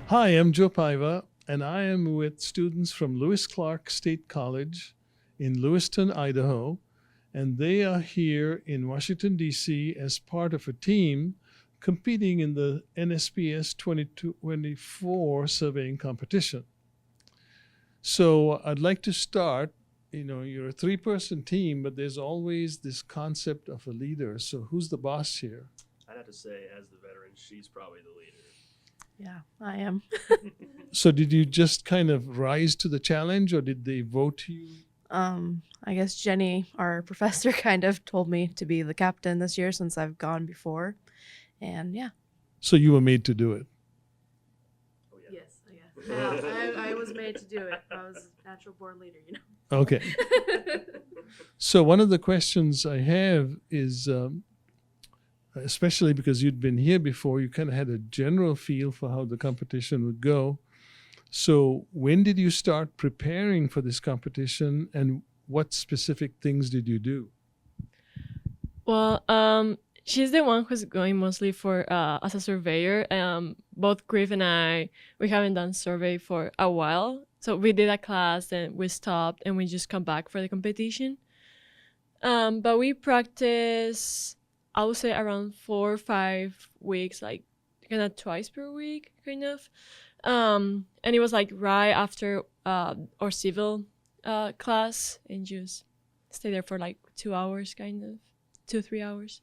Hi, I'm Joe Paiva, and I am with students from Lewis Clark State College in Lewiston, Idaho, and they are here in Washington, D.C. as part of a team competing in the NSPS 2024 surveying competition. So I'd like to start. You're a three-person team, but there's always this concept of a leader. So who's the boss here? I'd have to say, as the veteran, she's probably the leader. Yeah, I am. So did you just kind of rise to the challenge, or did they vote you? I guess Jenny, our professor, kind of told me to be the captain this year since I've gone before. And yeah. So you were made to do it. Oh, yeah. Yes, I guess. I was made to do it. I was a natural born leader, Okay. So one of the questions I have is, especially because you'd been here before, you kind of had a general feel for how the competition would go. So when did you start preparing for this competition, and what specific things did you do? Well, she's the one who's going mostly for as a surveyor. Both Griff and I, we haven't done survey for a while. So we did a class and we stopped and we just come back for the competition. But we practice, I would say around 4 or 5 weeks, like kind of twice per week, kind of. And it was like right after our civil class, and just stay there for like 2 hours, kind of 2-3 hours.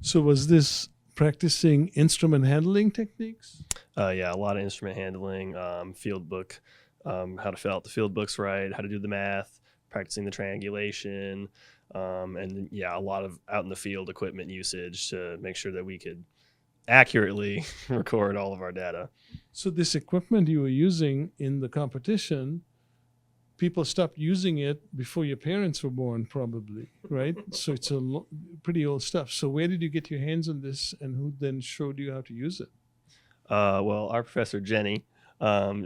So was this practicing instrument handling techniques? Yeah, a lot of instrument handling, field book, how to fill out the field books right, how to do the math, practicing the triangulation, and yeah, a lot of out in the field equipment usage to make sure that we could accurately record all of our data. So this equipment you were using in the competition, people stopped using it before your parents were born, probably, right? So it's pretty old stuff. So where did you get your hands on this, and who then showed you how to use it? Well, our professor, Jenny,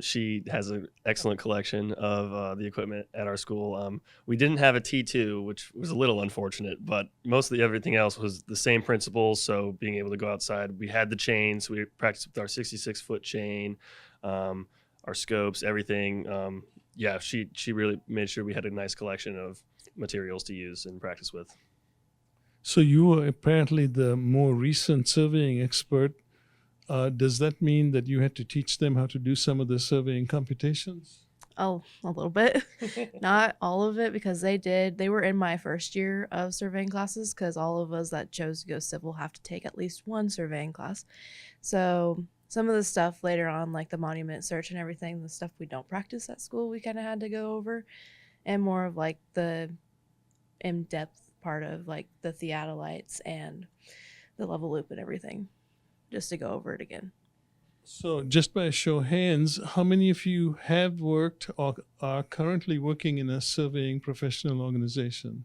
she has an excellent collection of the equipment at our school. We didn't have a T2, which was a little unfortunate, but mostly everything else was the same principles. So being able to go outside, we had the chains. We practiced with our 66-foot chain, our scopes, everything. Yeah, she really made sure we had a nice collection of materials to use and practice with. So you were apparently the more recent surveying expert. Does that mean that you had to teach them how to do some of the surveying computations? Oh, a little bit. Not all of it, because they were in my first year of surveying classes, because all of us that chose to go civil have to take at least one surveying class. So some of the stuff later on, like the monument search and everything, the stuff we don't practice at school, we kind of had to go over, and more of like the in-depth part of like the theodolites and the level loop and everything, just to go over it again. So just by a show of hands, how many of you have worked or are currently working in a surveying professional organization?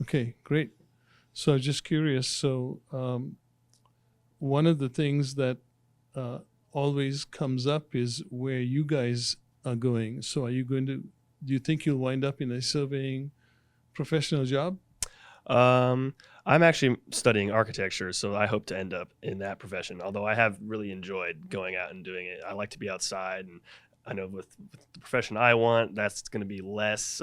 Okay, great. So I was just curious. So one of the things that always comes up is where you guys are going. So do you think you'll wind up in a surveying professional job? I'm actually studying architecture, so I hope to end up in that profession, although I have really enjoyed going out and doing it. I like to be outside, and I know with the profession I want, that's going to be less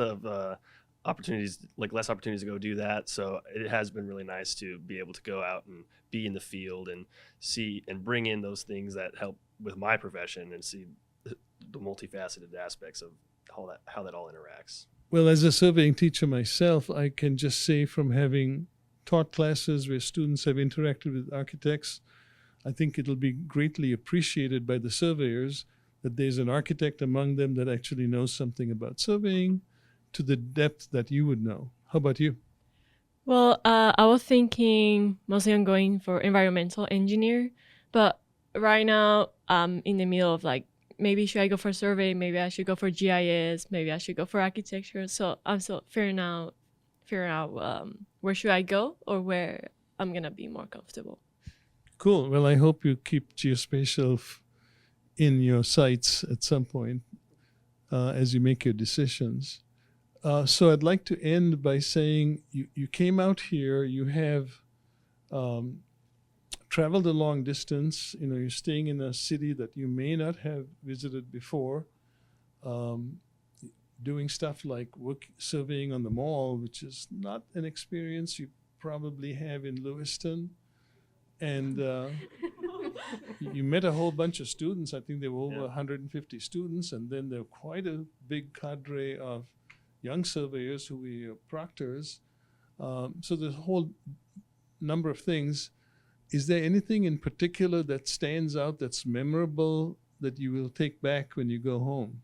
opportunities to go do that. So it has been really nice to be able to go out and be in the field and see and bring in those things that help with my profession and see the multifaceted aspects of how that all interacts. Well, as a surveying teacher myself, I can just say from having taught classes where students have interacted with architects, I think it'll be greatly appreciated by the surveyors that there's an architect among them that actually knows something about surveying to the depth that you would know. How about you? Well, I was thinking mostly on going for environmental engineer, but right now I'm in the middle of like, maybe should I go for survey? Maybe I should go for GIS. Maybe I should go for architecture. So I'm still figuring out where should I go or where I'm gonna be more comfortable. Cool. Well, I hope you keep geospatial in your sights at some point as you make your decisions. So I'd like to end by saying you came out here. You have traveled a long distance. You're staying in a city that you may not have visited before. Doing stuff like surveying on the mall, which is not an experience you probably have in Lewiston. And you met a whole bunch of students. I think there were over 150 students, and then there were quite a big cadre of young surveyors who were proctors. So there's a whole number of things. Is there anything in particular that stands out that's memorable that you will take back when you go home?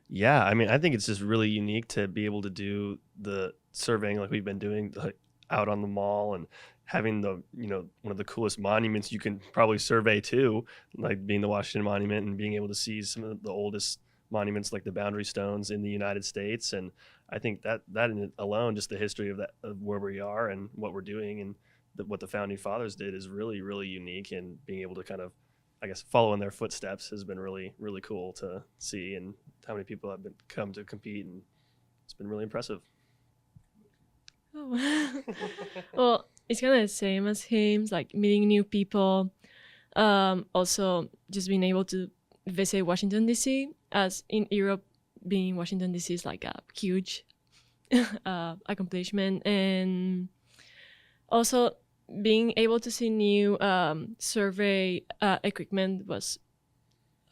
Yeah, I mean, I think it's just really unique to be able to do the surveying like we've been doing, like out on the mall, and having the, one of the coolest monuments you can probably survey too, like being the Washington Monument, and being able to see some of the oldest monuments like the Boundary Stones in the United States. And I think that in it alone, just the history of where we are and what we're doing, and what the founding fathers did, is really, really unique. And being able to kind of, I guess, follow in their footsteps has been really, really cool to see, and how many people have come to compete, and it's been really impressive. Oh. Well, it's kind of the same as him, like meeting new people. Also, just being able to visit Washington, D.C., as in Europe, being Washington, D.C. is like a huge accomplishment. And also being able to see new survey equipment was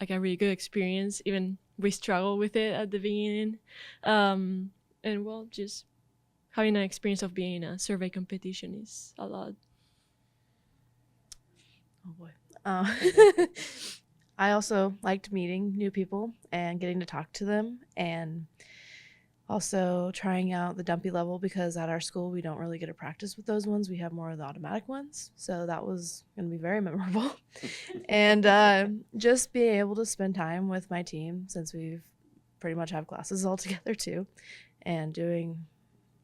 like a really good experience. Even we struggled with it at the beginning. And well, just having an experience of being in a survey competition is a lot. Oh boy. I also liked meeting new people and getting to talk to them, and also trying out the dumpy level, because at our school we don't really get to practice with those ones. We have more of the automatic ones, so that was going to be very memorable. And just being able to spend time with my team, since we've pretty much have classes all together too, and doing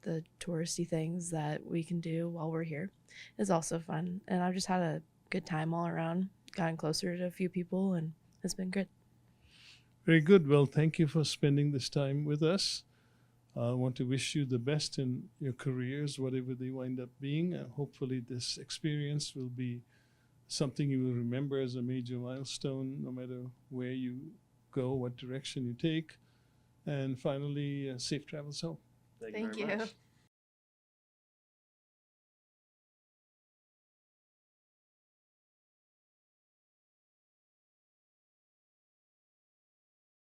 the touristy things that we can do while we're here is also fun. And I've just had a good time all around, gotten closer to a few people, and it's been good. Very good. Well, thank you for spending this time with us. I want to wish you the best in your careers, whatever they wind up being. Hopefully this experience will be something you will remember as a major milestone, no matter where you go, what direction you take. And finally, safe travels home. Thank Thank you very you. much.